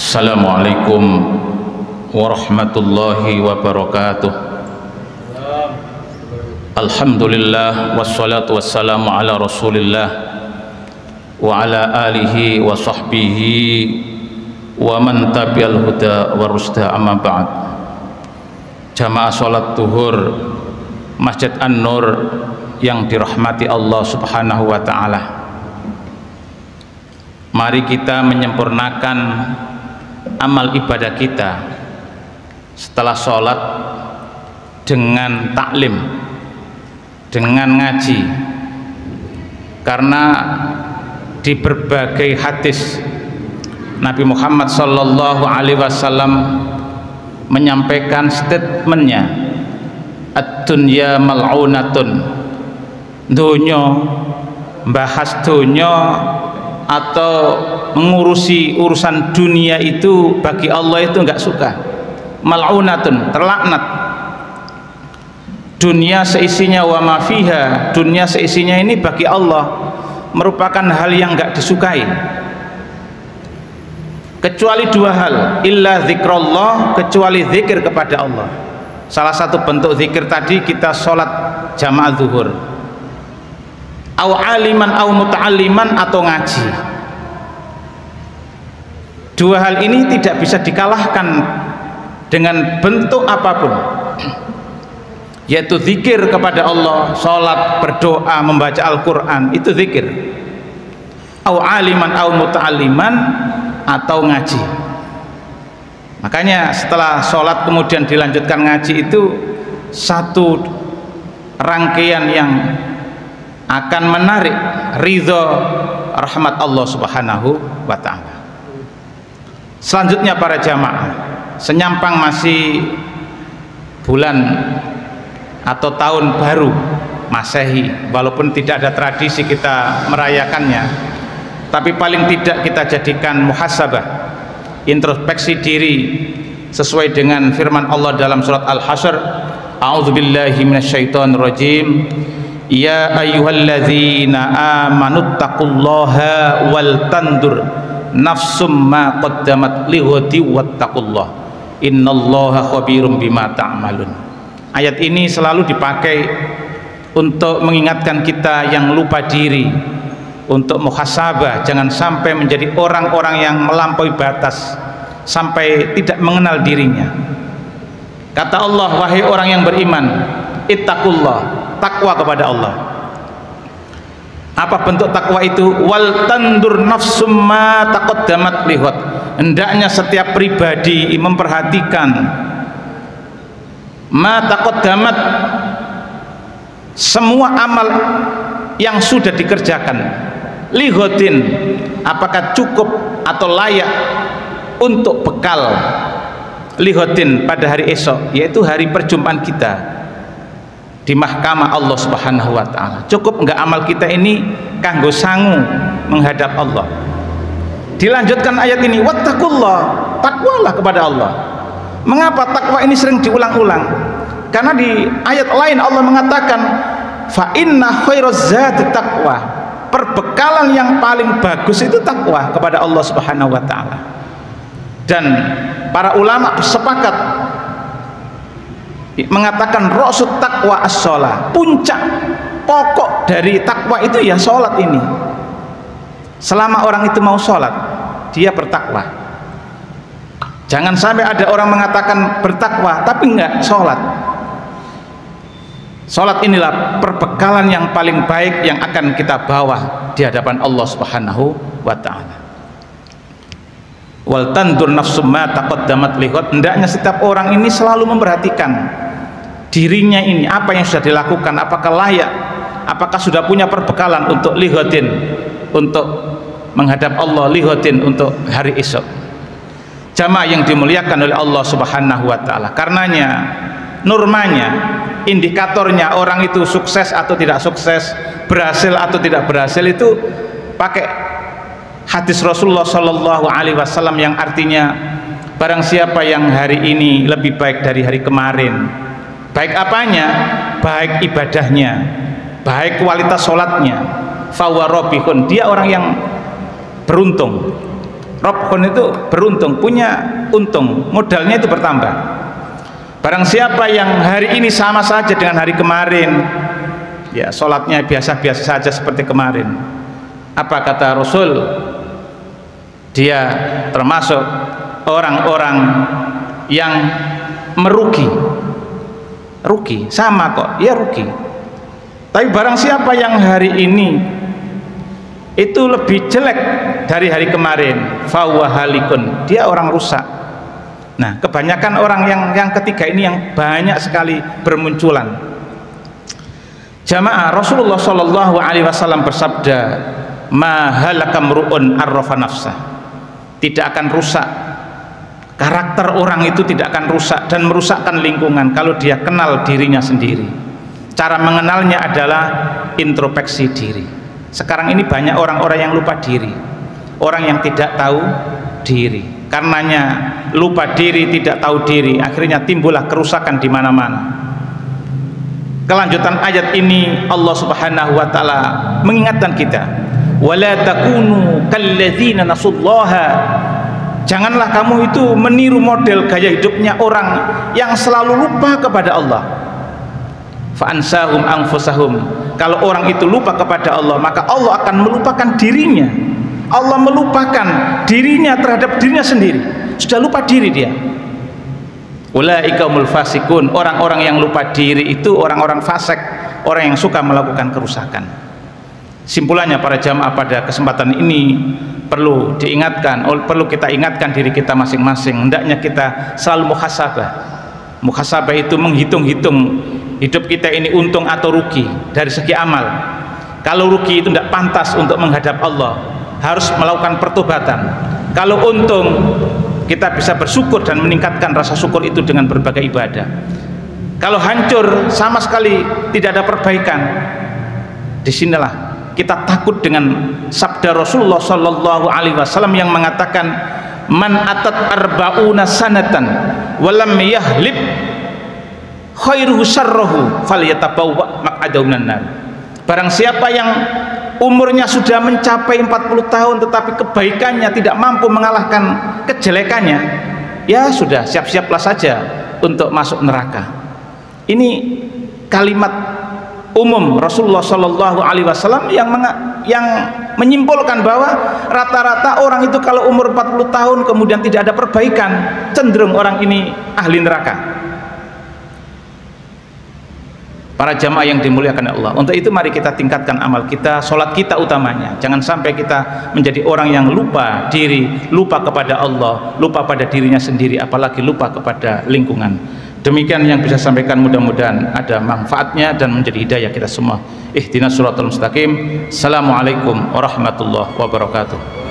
Assalamualaikum warahmatullahi wabarakatuh. Alhamdulillah wassalatu wassalamu ala rasulillah wa ala alihi wa sahbihi wa man tabi'al huda wa rusda, amma ba'd. Jamaah salat zuhur Masjid An-Nur yang dirahmati Allah Subhanahu wa ta'ala, mari kita menyempurnakan amal ibadah kita setelah sholat dengan taklim, dengan ngaji. Karena di berbagai hadis Nabi Muhammad sallallahu alaihi wasallam menyampaikan statementnya, ad-dunya mal'unatun, dunya, bahas dunya atau mengurusi urusan dunia itu bagi Allah itu enggak suka. Mal'unatun, terlaknat. Dunia seisinya wa ma fiha, dunia seisinya ini bagi Allah merupakan hal yang enggak disukai, kecuali dua hal, illa zikrullah, kecuali zikir kepada Allah. Salah satu bentuk zikir tadi kita sholat jamaah zuhur, au aliman au muta'alliman, atau ngaji. Dua hal ini tidak bisa dikalahkan dengan bentuk apapun, yaitu zikir kepada Allah, sholat, berdoa, membaca Al-Quran, itu zikir. Au aliman au muta'alliman, atau ngaji. Makanya setelah sholat kemudian dilanjutkan ngaji, itu satu rangkaian yang akan menarik ridho rahmat Allah Subhanahu wa ta'ala. Selanjutnya para jamaah, senyampang masih bulan atau tahun baru Masehi, walaupun tidak ada tradisi kita merayakannya, tapi paling tidak kita jadikan muhasabah, introspeksi diri sesuai dengan firman Allah dalam surat Al-Hasyr, a'udzubillahi minasyaitonirrajim, ya ayyuhalladzina amanuttaqullaha wal tandur nafsum ma qaddamat lighadi wattaqullah innallaha khabirum bima ta'malun. Ayat ini selalu dipakai untuk mengingatkan kita yang lupa diri untuk muhasabah, jangan sampai menjadi orang-orang yang melampaui batas sampai tidak mengenal dirinya. Kata Allah, wahai orang yang beriman, ittaqullah, takwa kepada Allah. Apa bentuk takwa itu? Wal tandur nafsum ma taqaddamat lihat, hendaknya setiap pribadi memperhatikan ma taqaddamat, semua amal yang sudah dikerjakan, lihotin, apakah cukup atau layak untuk bekal lihotin pada hari esok, yaitu hari perjumpaan kita di mahkamah Allah Subhanahu wa ta'ala. Cukup enggak amal kita ini kanggo sangu menghadap Allah? Dilanjutkan ayat ini, wattaqullah, takwalah kepada Allah. Mengapa takwa ini sering diulang-ulang? Karena di ayat lain Allah mengatakan, fa inna khairaz zati taqwa, perbekalan yang paling bagus itu takwa kepada Allah Subhanahu wa ta'ala. Dan para ulama sepakat mengatakan rasul takwa as-shalah, puncak pokok dari takwa itu ya sholat ini. Selama orang itu mau sholat, dia bertakwa. Jangan sampai ada orang mengatakan bertakwa tapi enggak sholat. Sholat inilah perbekalan yang paling baik yang akan kita bawa di hadapan Allah Subhanahu wa ta'ala. Wal tandur nafsum ma taqaddamat lihat, hendaknya setiap orang ini selalu memperhatikan dirinya ini, apa yang sudah dilakukan, apakah layak, apakah sudah punya perbekalan untuk lihatin, untuk menghadap Allah, lihatin untuk hari esok. Jamaah yang dimuliakan oleh Allah Subhanahu wa ta'ala, karenanya normanya, indikatornya orang itu sukses atau tidak sukses, berhasil atau tidak berhasil, itu pakai hadis Rasulullah Shallallahu alaihi wasallam yang artinya, barang siapa yang hari ini lebih baik dari hari kemarin, baik apanya? Baik ibadahnya, baik kualitas sholatnya, fawarobihun, dia orang yang beruntung. Robhun itu beruntung, punya untung, modalnya itu bertambah. Barang siapa yang hari ini sama saja dengan hari kemarin, ya sholatnya biasa-biasa saja seperti kemarin, apa kata Rasul? Dia termasuk orang-orang yang merugi. Rugi, sama kok, ya rugi. Tapi barang siapa yang hari ini itu lebih jelek dari hari kemarin, fahuwa halikun, dia orang rusak. Nah, kebanyakan orang yang ketiga ini yang banyak sekali bermunculan. Jamaah, Rasulullah Shallallahu Alaihi Wasallam bersabda, ma halaka mru'un arrafa nafsah, tidak akan rusak karakter orang itu, tidak akan rusak dan merusakkan lingkungan kalau dia kenal dirinya sendiri. Cara mengenalnya adalah introspeksi diri. Sekarang ini banyak orang-orang yang lupa diri, orang yang tidak tahu diri. Karenanya lupa diri, tidak tahu diri, akhirnya timbullah kerusakan di mana-mana. Kelanjutan ayat ini Allah Subhanahu wa taala mengingatkan kita, wala takunu kalladzina nasullaha, janganlah kamu itu meniru model gaya hidupnya orang yang selalu lupa kepada Allah. Fa'ansahum anfusahum, kalau orang itu lupa kepada Allah, maka Allah akan melupakan dirinya. Allah melupakan dirinya terhadap dirinya sendiri, sudah lupa diri dia. Ulaika humul fasikun, orang-orang yang lupa diri itu orang-orang fasik, orang yang suka melakukan kerusakan. Simpulannya para jamaah, pada kesempatan ini perlu diingatkan, perlu kita ingatkan diri kita masing-masing, hendaknya kita selalu muhasabah. Muhasabah itu menghitung-hitung hidup kita ini untung atau rugi dari segi amal. Kalau rugi itu tidak pantas untuk menghadap Allah, harus melakukan pertobatan. Kalau untung, kita bisa bersyukur dan meningkatkan rasa syukur itu dengan berbagai ibadah. Kalau hancur, sama sekali tidak ada perbaikan, disinilah kita takut dengan sabda Rasulullah Shallallahu Alaihi Wasallam yang mengatakan, man atat arba'una sanatan walam yahlib khairuhu syarruhu falyatabawwa maq'adahu minan nar. Barang siapa yang umurnya sudah mencapai 40 tahun tetapi kebaikannya tidak mampu mengalahkan kejelekannya, ya sudah, siap-siaplah saja untuk masuk neraka. Ini kalimat umum Rasulullah Shallallahu Alaihi Wasallam yang menyimpulkan bahwa rata-rata orang itu kalau umur 40 tahun kemudian tidak ada perbaikan, cenderung orang ini ahli neraka. Para jamaah yang dimuliakan Allah, untuk itu mari kita tingkatkan amal kita, sholat kita utamanya. Jangan sampai kita menjadi orang yang lupa diri, lupa kepada Allah, lupa pada dirinya sendiri, apalagi lupa kepada lingkungan. Demikian yang bisa sampaikan, mudah-mudahan ada manfaatnya dan menjadi hidayah kita semua. Ihdinas siratal mustaqim. Assalamualaikum warahmatullahi wabarakatuh.